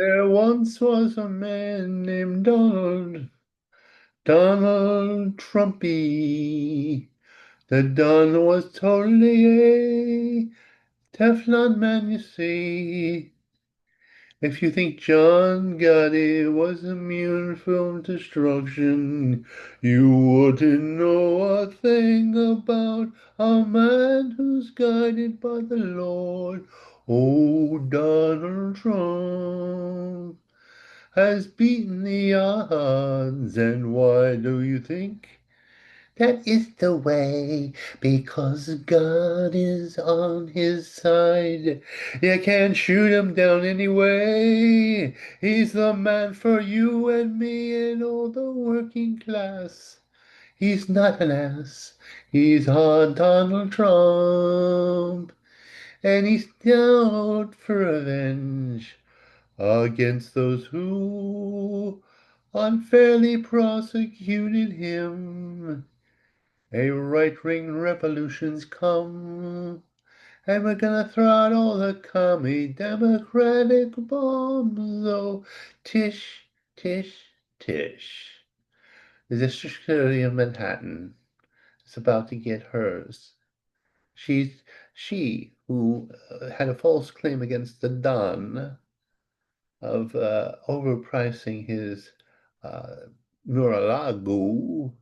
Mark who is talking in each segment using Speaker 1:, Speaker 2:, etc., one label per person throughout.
Speaker 1: There once was a man named Donald Trumpy. The Don was totally a Teflon man, you see. If you think John Gotti was immune from destruction, you wouldn't know a thing about a man who's guided by the Lord. Oh, Donald Trump has beaten the odds, and why do you think? That is the way, because God is on his side. You can't shoot him down anyway. He's the man for you and me and all the working class. He's not an ass. He's on Donald Trump, and he's out for revenge against those who unfairly prosecuted him. A right-wing revolution's come, and we're gonna throw out all the commie democratic bombs. Oh, tish, tish, tish. The District Attorney of Manhattan is about to get hers. She who had a false claim against the Don of overpricing his uh, Mar-a-Lago,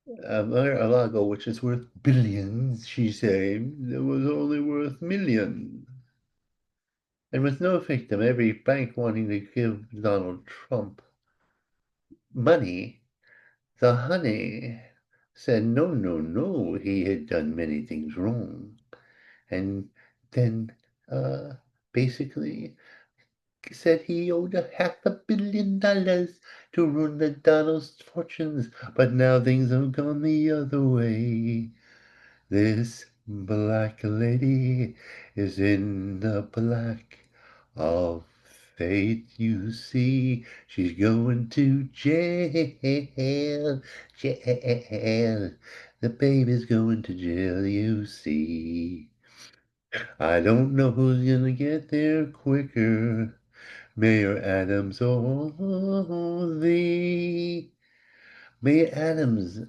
Speaker 1: Mar-a-Lago, which is worth billions, she said, it was only worth millions. And with no victim, every bank wanting to give Donald Trump money, the honey said no, no, no, he had done many things wrong. And then basically said he owed a $500 million to ruin the Donald's fortunes, but now things have gone the other way. This black lady is in the black of fate, you see. She's going to jail, jail. The baby's going to jail, you see. I don't know who's gonna get there quicker, Mayor Adams or the Mayor Adams,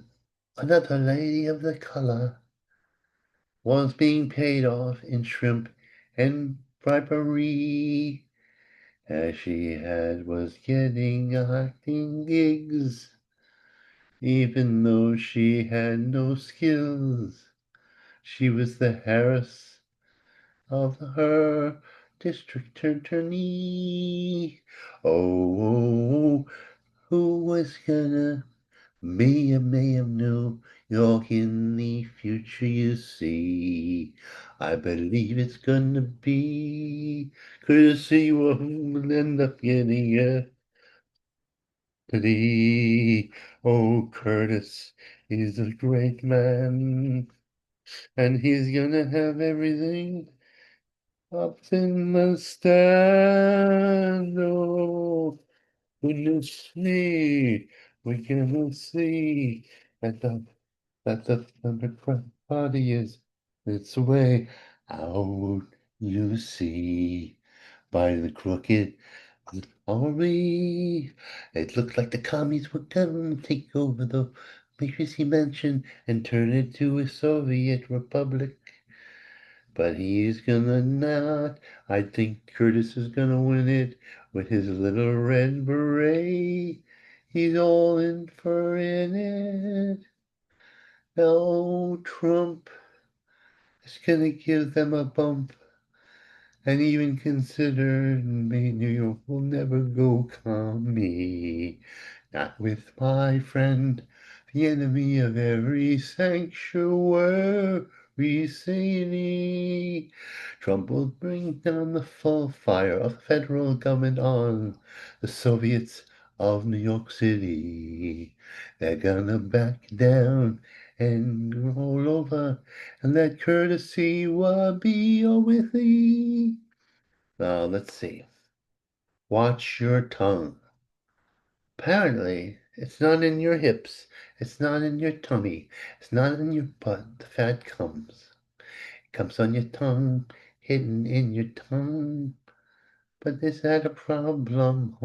Speaker 1: another lady of the color, was being paid off in shrimp and bribery, as was getting acting gigs, even though she had no skills. She was the Harris of her district attorney. Oh, who was gonna be a mayor of New York in the future, you see? I believe it's gonna be courtesy will end up getting a plea. Oh, Curtis is a great man, and he's gonna have everything up in the stand. Oh, goodness me, we're gonna see that the Democrat Party is its way out, you see, by the crooked army. It looked like the commies were gonna take over the Matrixy Mansion and turn it to a Soviet republic. But he's gonna not. I think Curtis is gonna win it with his little red beret. He's all in for it. No, Trump is gonna give them a bump and even consider me New York will never go commie. Not with my friend, the enemy of every sanctuary city. Trump will bring down the full fire of the federal government on the Soviets of New York City. They're gonna back down and roll over and let courtesy be with thee. Now, let's see. Watch your tongue. Apparently, it's not in your hips. It's not in your tummy. It's not in your butt. The fat comes. It comes on your tongue, hidden in your tongue. but is that a problem?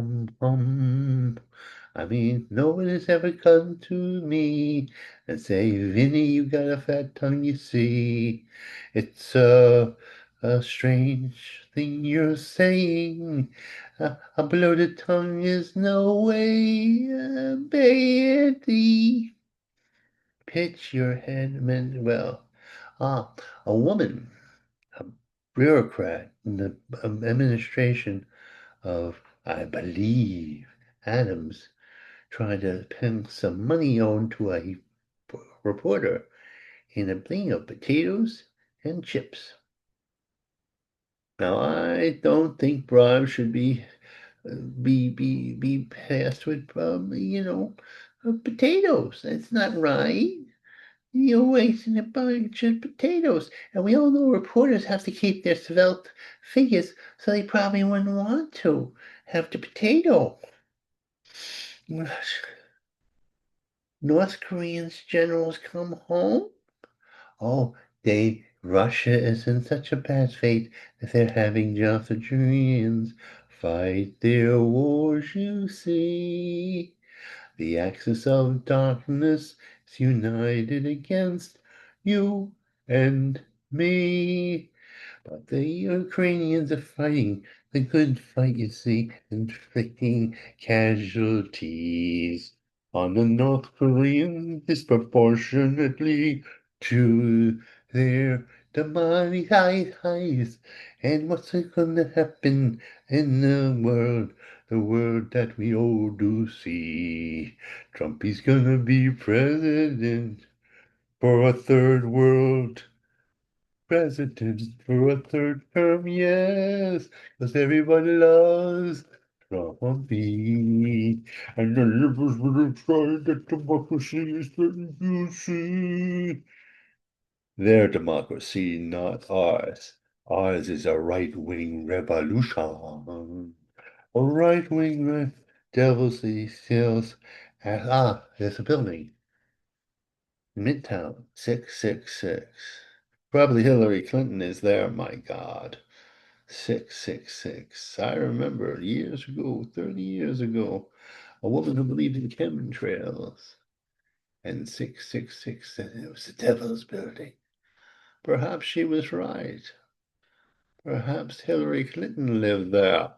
Speaker 1: I mean, no one has ever come to me and say, Vinny, you got a fat tongue, you see. It's a strange thing you're saying. A bloated tongue is no way, Betty. Pitch your head, Manuel. A woman, a bureaucrat in the administration of, I believe, Adams, trying to pin some money on to a reporter in a thing of potatoes and chips. Now, I don't think bribes should be passed with potatoes. That's not right. You're wasting a bunch of potatoes. And we all know reporters have to keep their svelte figures, so they probably wouldn't want to have the potato. North Koreans generals come home? Oh, Russia is in such a bad fate that they're having South Koreans fight their wars, you see. The axis of darkness is united against you and me. But the Ukrainians are fighting the good fight, you see, inflicting casualties on the North Koreans disproportionately to their demonic eyes. And what's gonna happen in the world that we all do see? Trump is gonna be president for a third world president for a third term, yes, 'cause everybody loves Trumpy. And the liberals will try that democracy is getting juicy. Their democracy, not ours. Ours is a right-wing revolution. A right-wing devils these hills. There's a building. Midtown, 666. Probably Hillary Clinton is there, my God. 666. I remember years ago, 30 years ago, a woman who believed in chemtrails. And 666 said it was the devil's building. Perhaps she was right. Perhaps Hillary Clinton lived there.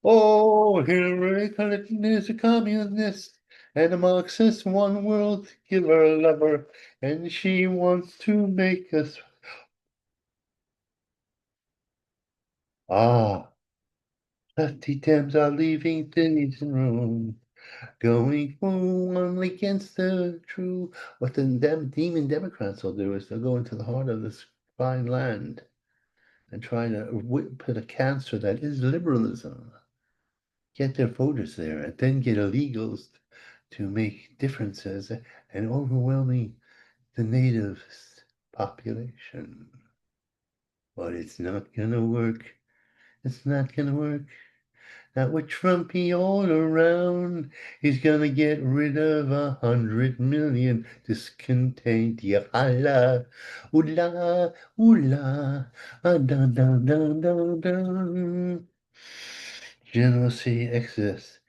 Speaker 1: Oh, Hillary Clinton is a communist and a Marxist, one world giver lover, and she wants to make us. Ah, the Thames are leaving cities and room, going one against the true. What the demon Democrats will do is they'll go into the heart of this fine land and try to put a cancer that is liberalism, get their voters there, and then get illegals to make differences and overwhelming the native population. But it's not gonna work. It's not gonna work. Not with Trumpy all around. He's gonna get rid of 100 million discontent. Yalla, ooh-la, ooh-la, dun. Jealousy exists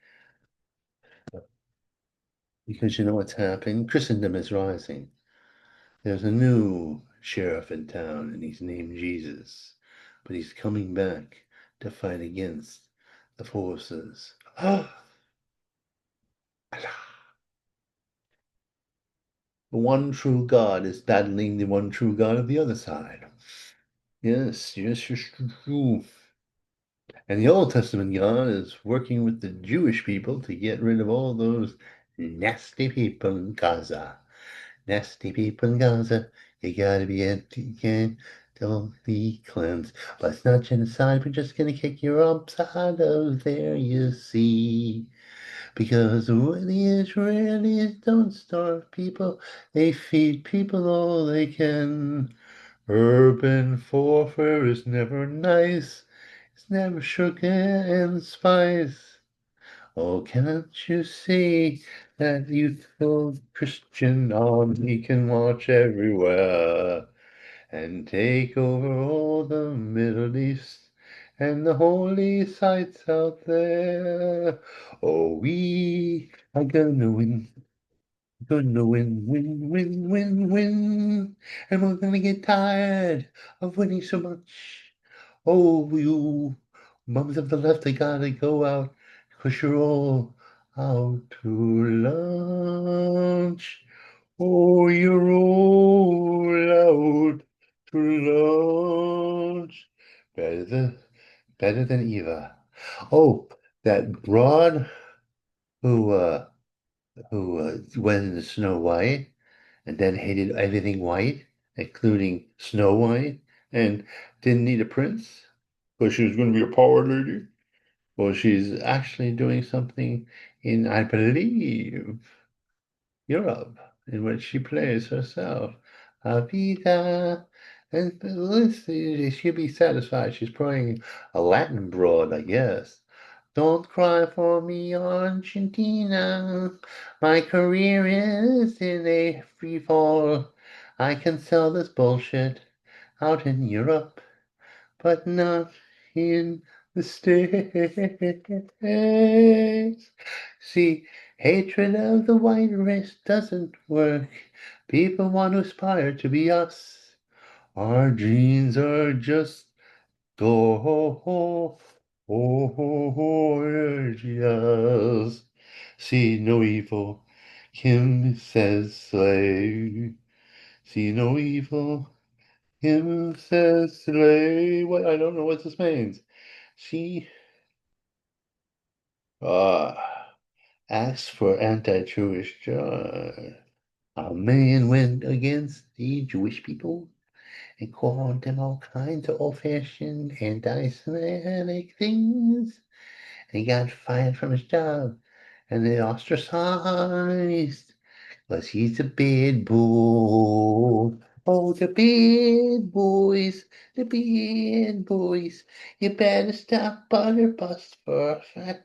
Speaker 1: because you know what's happening? Christendom is rising. There's a new sheriff in town, and he's named Jesus. But he's coming back to fight against the forces. The one true God is battling the one true God of the other side. Yes, yes, yes, true. And the Old Testament God is working with the Jewish people to get rid of all those nasty people in Gaza. Nasty people in Gaza. You gotta be empty, don't be cleansed. But it's not genocide, we're just gonna kick your umps out of there, you see. Because the Israelis don't starve people, they feed people all they can. Urban warfare is never nice, it's never sugar and spice. Oh, can't you see that youthful Christian army can march everywhere and take over all the Middle East and the holy sites out there. Oh, we are gonna win. Gonna win, win, win, win, win. And we're gonna get tired of winning so much. Oh, you mums of the left, they gotta go out, 'cause you're all out to lunch. Oh, you're all out to lunch. Better than Eva. Oh, that broad who, uh, who went into Snow White and then hated everything white, including Snow White, and didn't need a prince because she was going to be a power lady. Well, she's actually doing something in, I believe, Europe, in which she plays herself. Avida. And let's see, she'll be satisfied. She's playing a Latin broad, I guess. Don't cry for me, Argentina. My career is in a free fall. I can sell this bullshit out in Europe, but not in the States. See, hatred of the white race doesn't work. People want to aspire to be us. Our genes are just go gorgeous. See no evil. Kim says slay. See no evil. Kim says slay. What? I don't know what this means. She uh asks for anti-Jewish charge. A man went against the Jewish people and called them all kinds of old-fashioned anti-Semitic things. And he got fired from his job and they ostracized because he's a bad boy. Oh, the bad boys, the bad boys. You better stop butter bust for fat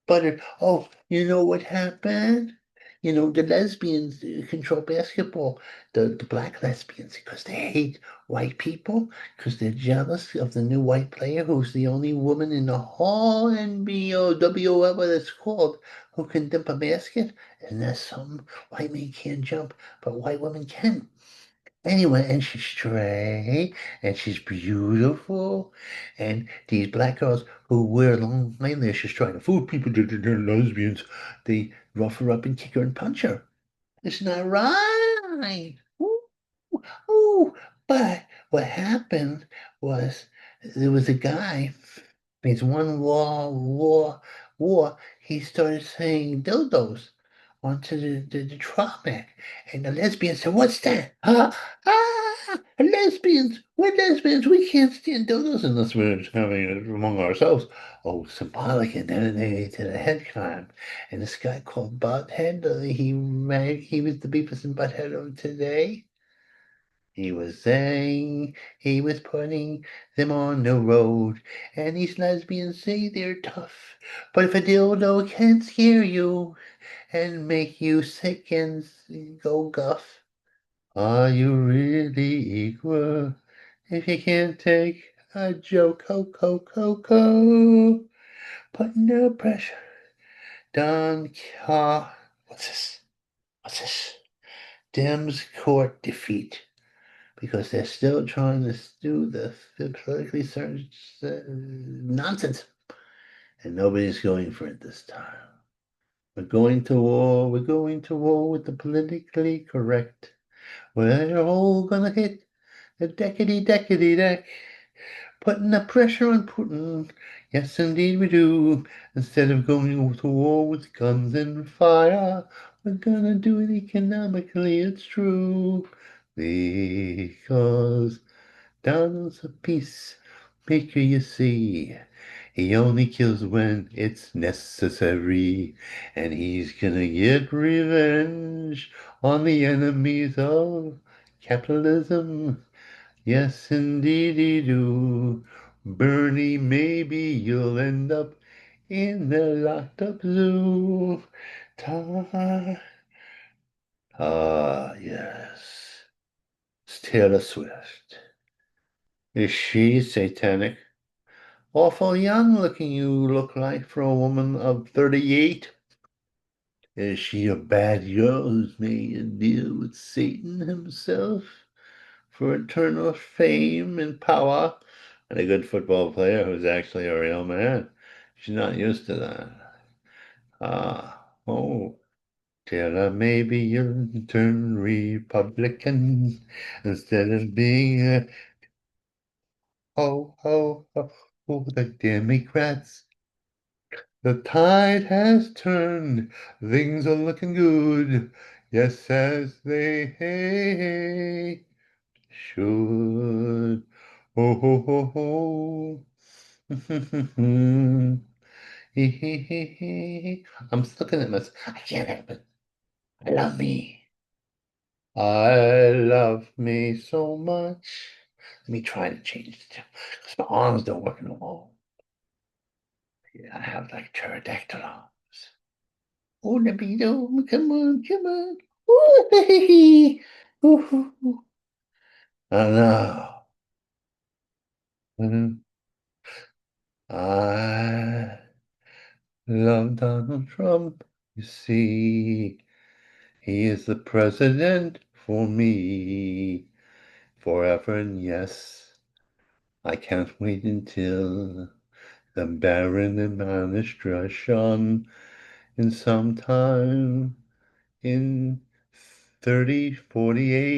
Speaker 1: butter. Oh, you know what happened? You know, the lesbians control basketball, the black lesbians, because they hate white people, because they're jealous of the new white player who's the only woman in the whole NBO, whatever that's called, who can dip a basket. And there's some white men can't jump, but white women can. Anyway, and she's straight, and she's beautiful, and these black girls who wear long eyelashes trying to fool people that they're lesbians, they rough her up and kick her and punch her. It's not right. Ooh, ooh. But what happened was there was a guy. It's one war. He started saying dildos onto the tarmac. And the lesbian said, "What's that? Lesbians! We're lesbians. We can't stand dildos unless we're having it among ourselves." Oh, symbolic. And then they did a head crime. And this guy called Butthead, he was the Beavis and Butthead of today. He was saying he was putting them on the road, and these lesbians say they're tough. But if a dildo can scare you and make you sick and go guff, are you really equal if you can't take a joke? Put no pressure. Don what's this? What's this? Dems court defeat. Because they're still trying to do the politically certain nonsense, and nobody's going for it this time. We're going to war. We're going to war with the politically correct. We're all gonna hit the deckety deck, putting the pressure on Putin. Yes, indeed we do. Instead of going to war with guns and fire, we're gonna do it economically. It's true. Because Donald's a peacemaker, you see. He only kills when it's necessary, and he's gonna get revenge on the enemies of capitalism. Yes, indeed he do. Bernie, maybe you'll end up in the locked up zoo. Ta- yes. It's Taylor Swift. Is she satanic? Awful young looking you look like for a woman of 38. Is she a bad girl who's made a deal with Satan himself for eternal fame and power? And a good football player who's actually a real man. She's not used to that. Oh, Taylor, maybe you'll turn Republican instead of being a the Democrats. The tide has turned, things are looking good. Yes, as they should. Oh, ho, ho, ho. Hee, hee, hee, hee. I'm just looking at this. I can't help it. I love me. I love me so much. Let me try to change it because my arms don't work no more. Yeah, I have like pterodactyl arms. Oh, libido, come on, come on. Ooh, hey, ooh, ooh, ooh. I know. Mhm. I love Donald Trump. You see, he is the president for me forever, and yes, I can't wait until the Baron administration in some time in 30, 48.